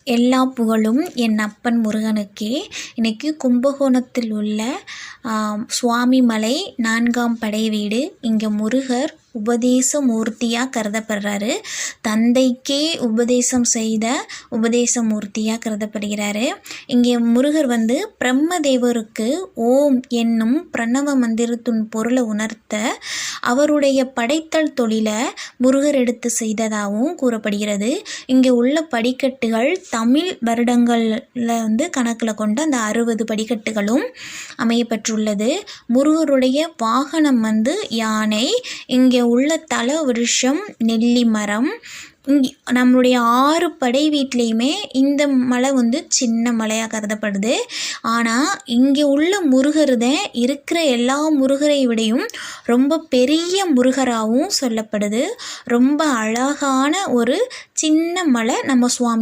எல்லா புகழும் என் அப்பன் முருகனுக்கே. இன்னைக்கு கும்பகோணத்தில் உள்ள சுவாமி மலை 4ஆம் படை வீடு. இங்கே முருகர் உபதேச மூர்த்தியாக கருதப்படுறாரு. தந்தைக்கே உபதேசம் செய்த உபதேச மூர்த்தியாக கருதப்படுகிறாரு. இங்கே முருகர் பிரம்மதேவருக்கு ஓம் என்னும் பிரணவ மந்திரத்தின் பொருளை உணர்த்த அவருடைய படைத்தல் தொழிலை முருகர் எடுத்து செய்ததாகவும் கூறப்படுகிறது. இங்கே உள்ள படிக்கட்டுகள் தமிழ் வருடங்களில் கணக்கில் கொண்டு அந்த 60 படிக்கட்டுகளும் அமையப்பெற்றுள்ளது. முருகருடைய வாகனம் யானை. இங்கே உள்ள தல விருஷம் நெல்லி மரம். நம்மளுடைய 6 படை வீட்லேயுமே இந்த மலை சின்ன மலையாக கருதப்படுது. ஆனால் இங்கே உள்ள முருகர் தான் இருக்கிற எல்லா முருகரை விடையும் ரொம்ப பெரிய முருகராகவும் சொல்லப்படுது. ரொம்ப அழகான ஒரு சின்ன மலை நம்ம சுவாமி